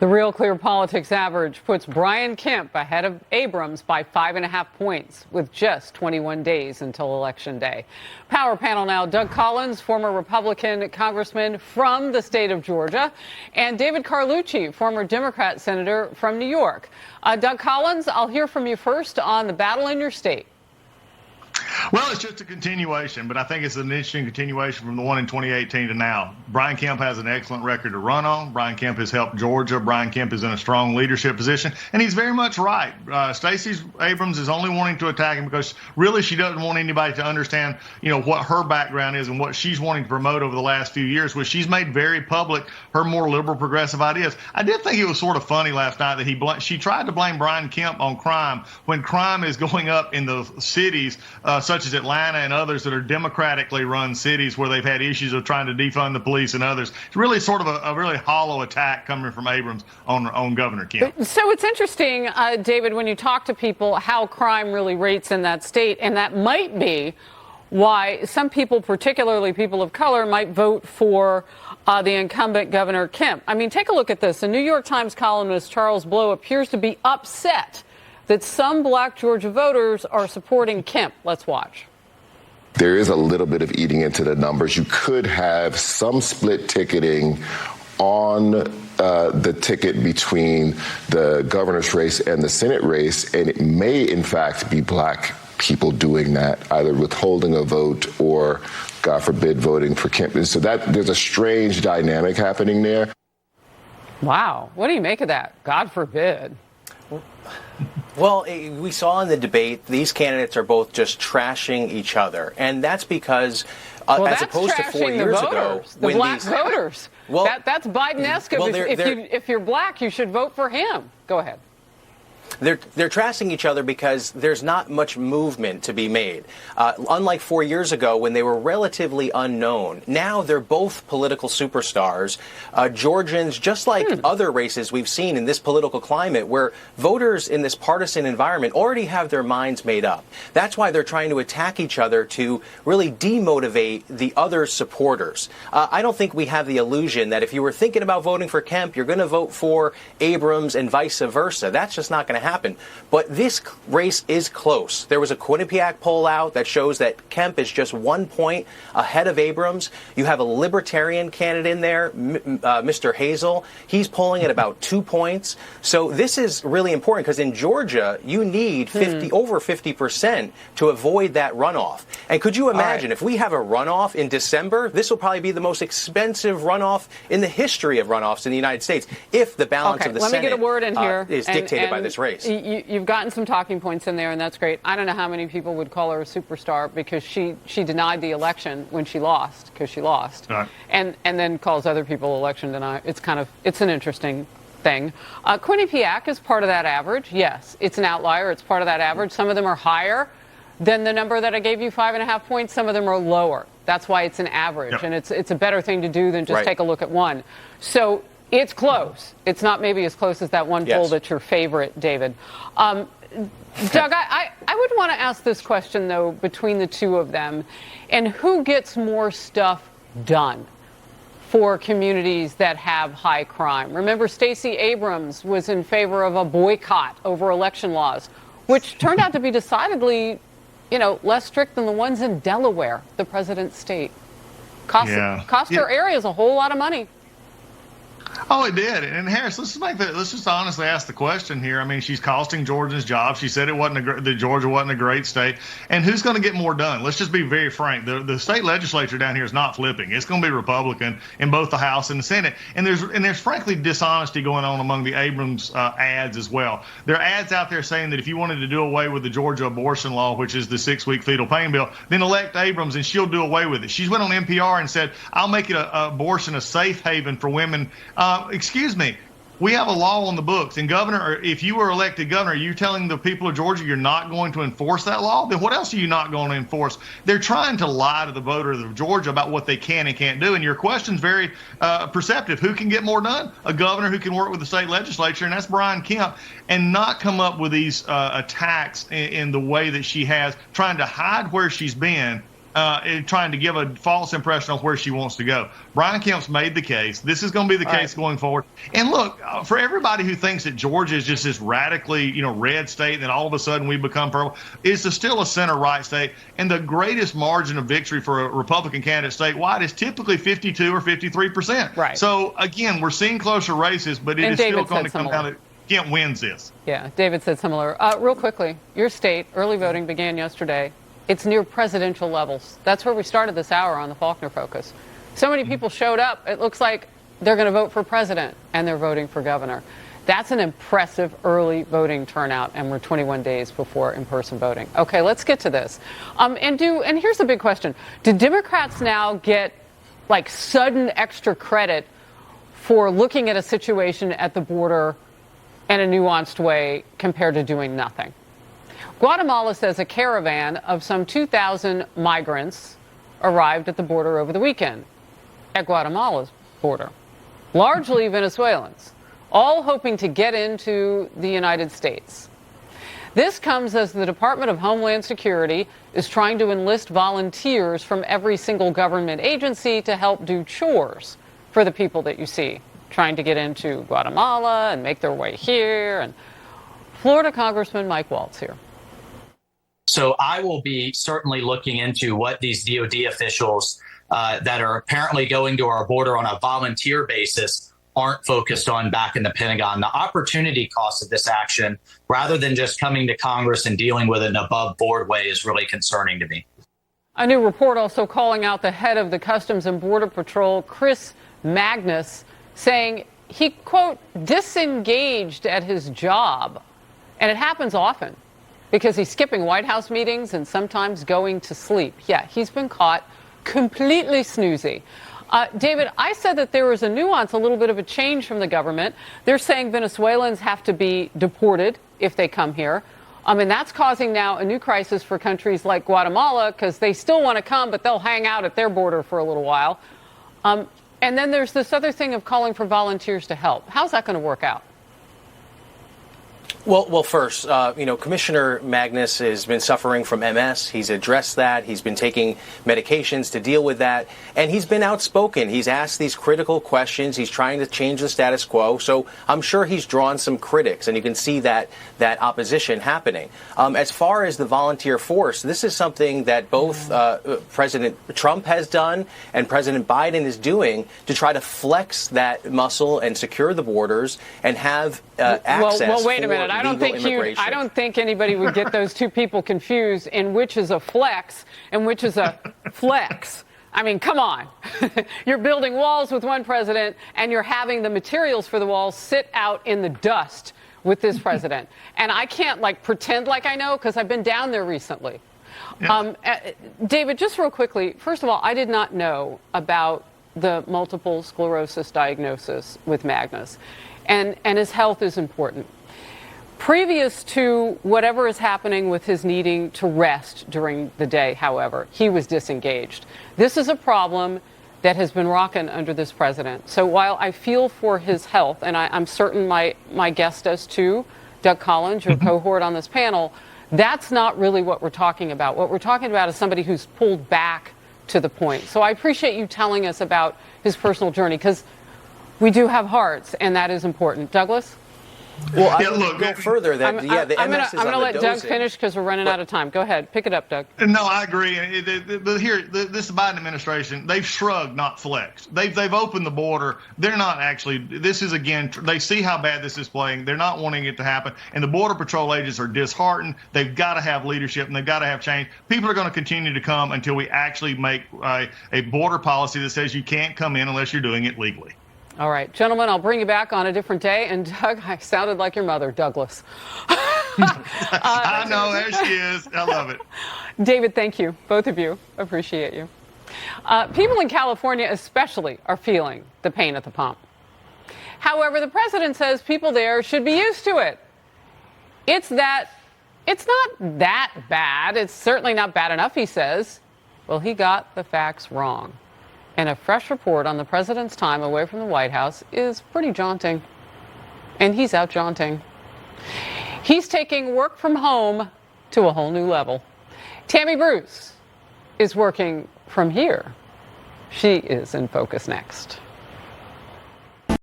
The Real Clear Politics average puts Brian Kemp ahead of Abrams by 5.5 points with just 21 days until Election Day. Power panel now, Doug Collins, former Republican congressman from the state of Georgia, and David Carlucci, former Democrat senator from New York. Doug Collins, I'll hear from you first on the battle in your state. Well, it's just a continuation, but I think it's an interesting continuation from the one in 2018 to now. Brian Kemp has an excellent record to run on. Brian Kemp has helped Georgia. Brian Kemp is in a strong leadership position, and he's very much right. Stacey Abrams is only wanting to attack him because really she doesn't want anybody to understand, what her background is and what she's wanting to promote over the last few years, which she's made very public, her more liberal progressive ideas. I did think it was sort of funny last night that she tried to blame Brian Kemp on crime when crime is going up in the cities such as Atlanta and others that are democratically run cities where they've had issues of trying to defund the police and others. It's really sort of a really hollow attack coming from Abrams on Governor Kemp. So it's interesting, David, when you talk to people, how crime really rates in that state, and that might be why some people, particularly people of color, might vote for the incumbent Governor Kemp. I mean, take a look at this. The New York Times columnist Charles Blow appears to be upset that some black Georgia voters are supporting Kemp. Let's watch. There is a little bit of eating into the numbers. You could have some split ticketing on the ticket between the governor's race and the Senate race, and it may, in fact, be black people doing that, either withholding a vote or, God forbid, voting for Kemp. And so there's a strange dynamic happening there. Wow. What do you make of that? God forbid. Well, we saw in the debate, these candidates are both just trashing each other. And that's because, as opposed to 4 years ago, the black voters. Well, that's Biden-esque. Well, if you're black, you should vote for him. Go ahead. They're trashing each other because there's not much movement to be made. Unlike 4 years ago when they were relatively unknown, now they're both political superstars. Georgians, just like other races we've seen in this political climate where voters in this partisan environment already have their minds made up. That's why they're trying to attack each other to really demotivate the other supporters. I don't think we have the illusion that if you were thinking about voting for Kemp, you're going to vote for Abrams and vice versa. That's just not going to happen. But this race is close. There was a Quinnipiac poll out that shows that Kemp is just 1 point ahead of Abrams. You have a Libertarian candidate in there, Mr. Hazel. He's polling at about 2 points. So this is really important because in Georgia, you need over 50% to avoid that runoff. And could you imagine if we have a runoff in December, this will probably be the most expensive runoff in the history of runoffs in the United States if the balance of the Senate let me get a word in here. Is dictated by this race. You've gotten some talking points in there, and that's great. I don't know how many people would call her a superstar because she denied the election when she lost, Right. and then calls other people election denier. It's an interesting thing. Quinnipiac is part of that average. Yes, it's an outlier. It's part of that average. Some of them are higher than the number that I gave you, 5.5 points. Some of them are lower. That's why it's an average, and it's a better thing to do than just take a look at one. So it's close. It's not maybe as close as that one poll that's your favorite, David. Doug, I would want to ask this question, though, between the two of them, and who gets more stuff done for communities that have high crime? Remember, Stacey Abrams was in favor of a boycott over election laws, which turned out to be decidedly, less strict than the ones in Delaware, the president's state. Cost her areas a whole lot of money. Oh, it did. And Harris, let's just honestly ask the question here. I mean, she's costing Georgians jobs. She said that Georgia wasn't a great state. And who's going to get more done? Let's just be very frank. The state legislature down here is not flipping. It's going to be Republican in both the House and the Senate. And there's frankly dishonesty going on among the Abrams ads as well. There are ads out there saying that if you wanted to do away with the Georgia abortion law, which is the 6-week fetal pain bill, then elect Abrams and she'll do away with it. She went on NPR and said, I'll make it abortion a safe haven for women. Excuse me, we have a law on the books, and Governor, if you were elected governor, are you telling the people of Georgia you're not going to enforce that law? Then what else are you not going to enforce? They're trying to lie to the voters of Georgia about what they can and can't do, and your question's very perceptive. Who can get more done? A governor who can work with the state legislature, and that's Brian Kemp, and not come up with these attacks in the way that she has, trying to hide where she's been trying to give a false impression of where she wants to go. Brian Kemp's made the case. This is going to be the case going forward. And look, for everybody who thinks that Georgia is just this radically, red state, and then all of a sudden we become purple, it's still a center-right state. And the greatest margin of victory for a Republican candidate statewide is typically 52 or 53%. Right. So, again, we're seeing closer races, but it is still going to come down to Kemp wins this. Yeah, David said similar. Real quickly, your state, early voting began yesterday. It's near presidential levels. That's where we started this hour on the Faulkner Focus. So many people showed up, it looks like they're going to vote for president, and they're voting for governor. That's an impressive early voting turnout, and we're 21 days before in-person voting. Okay, let's get to this. And here's the big question. Do Democrats now get, sudden extra credit for looking at a situation at the border in a nuanced way compared to doing nothing? Guatemala says a caravan of some 2,000 migrants arrived at the border over the weekend, at Guatemala's border, largely Venezuelans, all hoping to get into the United States. This comes as the Department of Homeland Security is trying to enlist volunteers from every single government agency to help do chores for the people that you see trying to get into Guatemala and make their way here. And Florida Congressman Mike Waltz here. So I will be certainly looking into what these DOD officials that are apparently going to our border on a volunteer basis aren't focused on back in the Pentagon. The opportunity cost of this action, rather than just coming to Congress and dealing with it in an above board way, is really concerning to me. A new report also calling out the head of the Customs and Border Patrol, Chris Magnus, saying he, quote, disengaged at his job. And it happens often, because he's skipping White House meetings and sometimes going to sleep. Yeah, he's been caught completely snoozy. David, I said that there was a nuance, a little bit of a change from the government. They're saying Venezuelans have to be deported if they come here. And that's causing now a new crisis for countries like Guatemala, because they still want to come, but they'll hang out at their border for a little while. And then there's this other thing of calling for volunteers to help. How's that going to work out? Well, first, Commissioner Magnus has been suffering from MS. He's addressed that. He's been taking medications to deal with that. And he's been outspoken. He's asked these critical questions. He's trying to change the status quo. So I'm sure he's drawn some critics, and you can see that opposition happening. As far as the volunteer force, this is something that both President Trump has done and President Biden is doing to try to flex that muscle and secure the borders and have access. Well, wait a minute. I don't think anybody would get those two people confused in which is a flex and which is a flex. I mean, come on. You're building walls with one president, and you're having the materials for the walls sit out in the dust with this president. And I can't pretend like I know, because I've been down there recently. Yeah. David, just real quickly, first of all, I did not know about the multiple sclerosis diagnosis with Magnus. And his health is important. Previous to whatever is happening with his needing to rest during the day, however, he was disengaged. This is a problem that has been rocking under this president. So while I feel for his health, and I'm certain my guest does too, Doug Collins, your cohort on this panel, that's not really what we're talking about. What we're talking about is somebody who's pulled back to the point. So I appreciate you telling us about his personal journey, because we do have hearts, and that is important. Douglas? Well, I would go further. I'm going to let Doug finish, because we're running out of time. Go ahead. Pick it up, Doug. No, I agree. This Biden administration, they've shrugged, not flexed. They've opened the border. They're not actually. This is, again, they see how bad this is playing. They're not wanting it to happen. And the Border Patrol agents are disheartened. They've got to have leadership, and they've got to have change. People are going to continue to come until we actually make a border policy that says you can't come in unless you're doing it legally. All right, gentlemen, I'll bring you back on a different day. And Doug, I sounded like your mother, Douglas. I know, there she is. I love it. David, thank you, both of you. Appreciate you. People in California especially are feeling the pain at the pump. However, the president says people there should be used to it. It's not that bad. It's certainly not bad enough, he says. Well, he got the facts wrong. And a fresh report on the president's time away from the White House is pretty jaunting. And he's out jaunting. He's taking work from home to a whole new level. Tammy Bruce is working from here. She is in focus next.